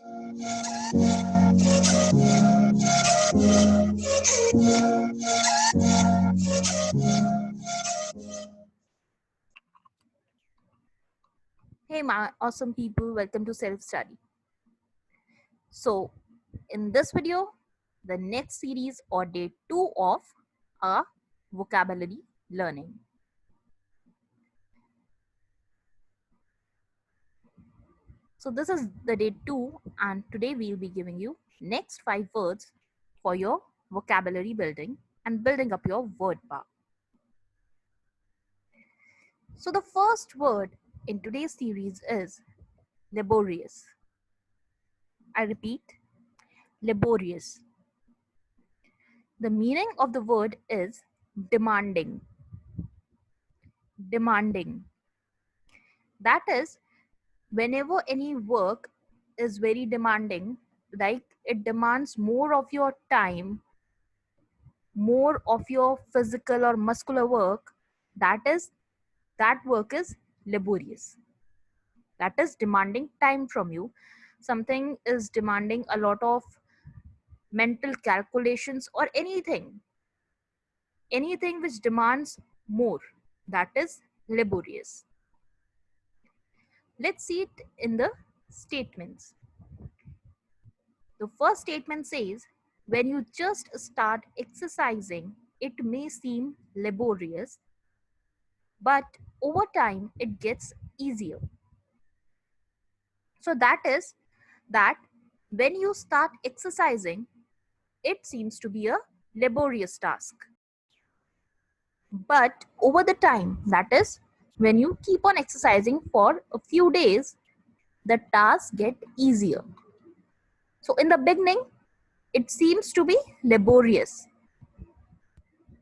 Hey, my awesome people, welcome to Self Study. So, in this video, the next series or day 2 of our vocabulary learning. So, this is the day 2, and today we'll be giving you next 5 words for your vocabulary building and building up your word power. So, the first word in today's series is laborious. I repeat, laborious. The meaning of the word is demanding. Demanding. That is, whenever any work is very demanding, like it demands more of your time, more of your physical or muscular work, that work is laborious. That is demanding time from you. Something is demanding a lot of mental calculations or anything which demands more, that is laborious. Let's see it in the statements. The first statement says, when you just start exercising, it may seem laborious, but over time it gets easier. So that is that when you start exercising, it seems to be a laborious task. But over the time, that is when you keep on exercising for a few days, the tasks get easier. So in the beginning, it seems to be laborious.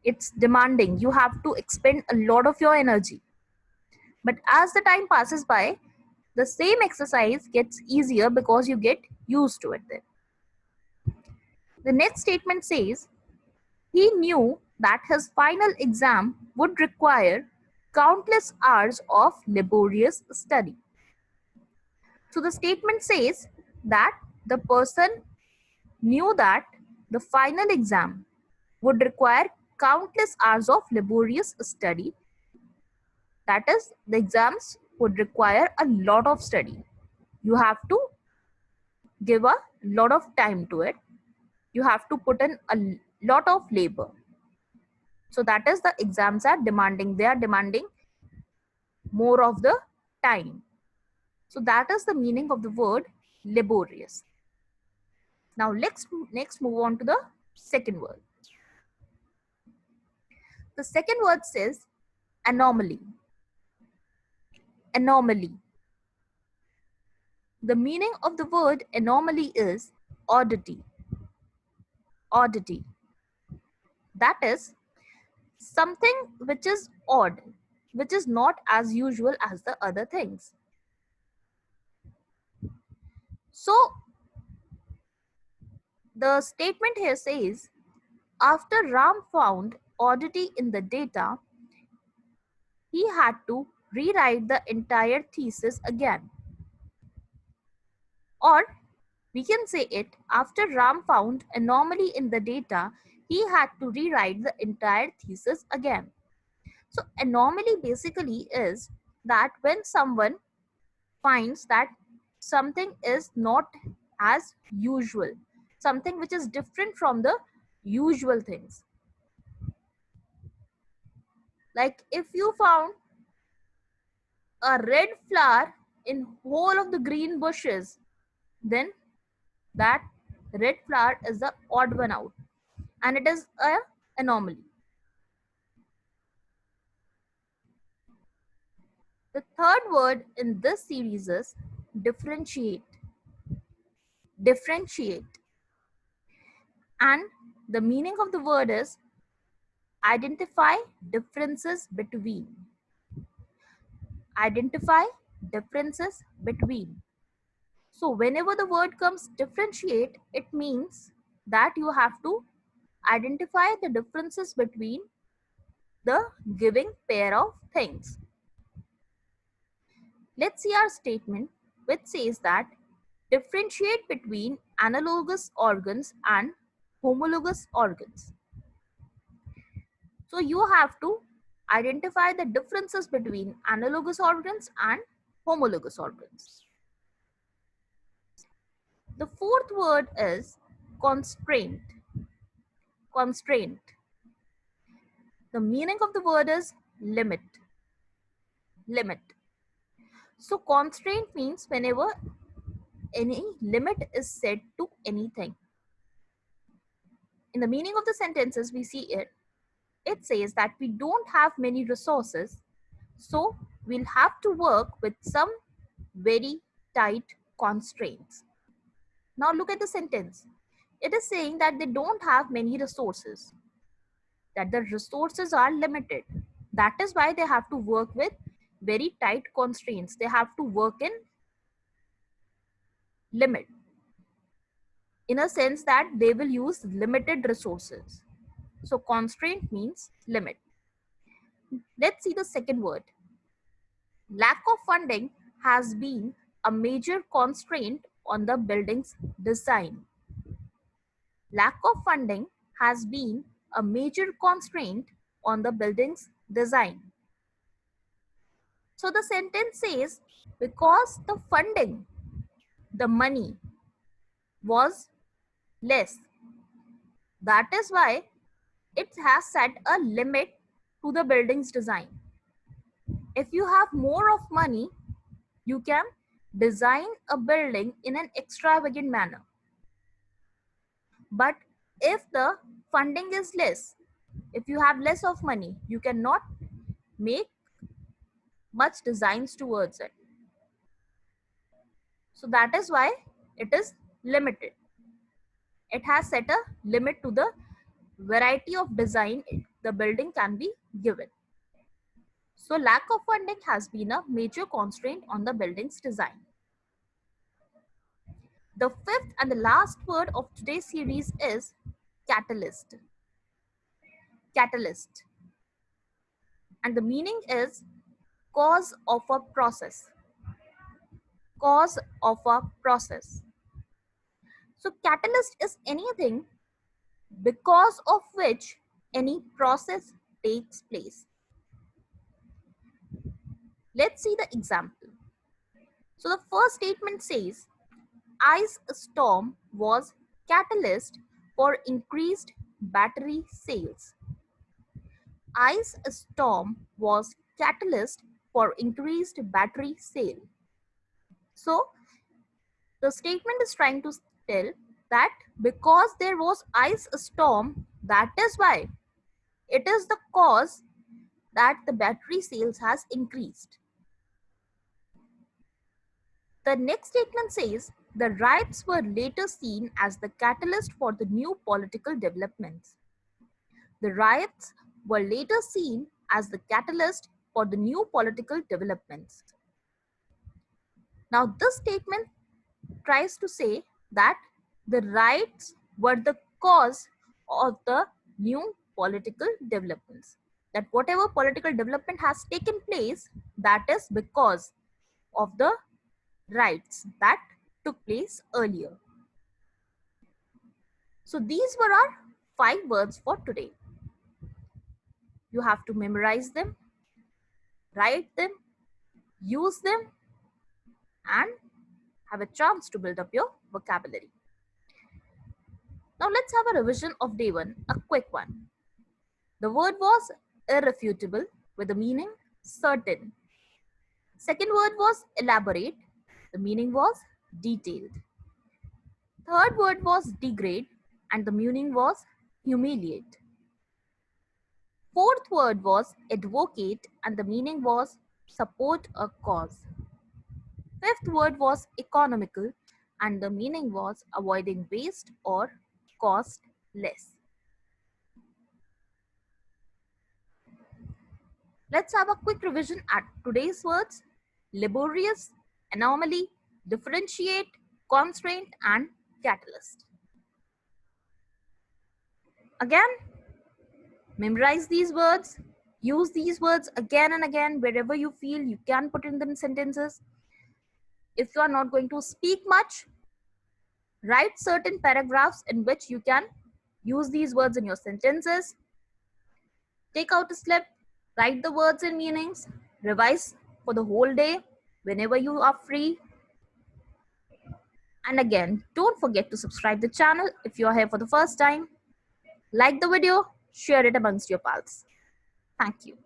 It's demanding. You have to expend a lot of your energy. But as the time passes by, the same exercise gets easier because you get used to it then. The next statement says, he knew that his final exam would require countless hours of laborious study. So the statement says that the person knew that the final exam would require countless hours of laborious study. That is, the exams would require a lot of study. You have to give a lot of time to it. You have to put in a lot of labor. So that is, the exams are demanding. They are demanding more of the time. So that is the meaning of the word laborious. Now let's next move on to the second word. The second word says anomaly. Anomaly. The meaning of the word anomaly is oddity. Oddity. That is something which is odd, which is not as usual as the other things. So the statement here says, after Ram found oddity in the data, he had to rewrite the entire thesis again. Or we can say it, after Ram found anomaly in the data, he had to rewrite the entire thesis again. So anomaly basically is that when someone finds that something is not as usual, something which is different from the usual things. Like if you found a red flower in whole of the green bushes, then that red flower is the odd one out and it is an anomaly. The third word in this series is differentiate. Differentiate. And the meaning of the word is identify differences between. Identify differences between. So whenever the word comes differentiate, it means that you have to identify the differences between the giving pair of things. Let's see our statement which says that Differentiate between analogous organs and homologous organs. So you have to identify the differences between analogous organs and homologous organs. The fourth word is constraint. Constraint. The meaning of the word is limit. Limit. So constraint means whenever any limit is set to anything. In the meaning of the sentences, we see it. It says that we don't have many resources, so we'll have to work with some very tight constraints. Now look at the sentence. It is saying that they don't have many resources, that the resources are limited. That is why they have to work with very tight constraints. They have to work in limit, in a sense that they will use limited resources. So constraint means limit. Let's see the second word. Lack of funding has been a major constraint on the building's design. Lack of funding has been a major constraint on the building's design. So the sentence says, because the funding, the money was less, that is why it has set a limit to the building's design. If you have more of money, you can design a building in an extravagant manner. But if the funding is less, if you have less of money, you cannot make much designs towards it. So that is why it is limited. It has set a limit to the variety of design the building can be given. So lack of funding has been a major constraint on the building's design. The fifth and the last word of today's series is catalyst. Catalyst. And the meaning is cause of a process. Cause of a process. So catalyst is anything because of which any process takes place. Let's see the example. So the first statement says, ice storm was catalyst for increased battery sales. Ice storm was catalyst for increased battery sale. So the statement is trying to tell that because there was ice storm, that is why it is the cause that the battery sales has increased. The next statement says the riots were later seen as the catalyst for the new political developments. The riots were later seen as the catalyst for the new political developments. Now, this statement tries to say that the riots were the cause of the new political developments. That whatever political development has taken place, that is because of the riots that took place earlier. So these were our 5 words for today. You have to memorize them, write them, use them, and have a chance to build up your vocabulary. Now let's have a revision of day 1, a quick one. The word was irrefutable with the meaning certain. Second word was elaborate. The meaning was detailed. Third word was degrade and the meaning was humiliate. Fourth word was advocate and the meaning was support a cause. Fifth word was economical and the meaning was avoiding waste or cost less. Let's have a quick revision at today's words: laborious, anomaly, differentiate, constraint, and catalyst. Again, memorize these words, use these words again and again wherever you feel you can put in them sentences. If you are not going to speak much, Write certain paragraphs in which you can use these words in your sentences. Take out a slip, write the words and meanings, revise for the whole day whenever you are free. And again, don't forget to subscribe the channel if you are here for the first time. Like the video, share it amongst your pals. Thank you.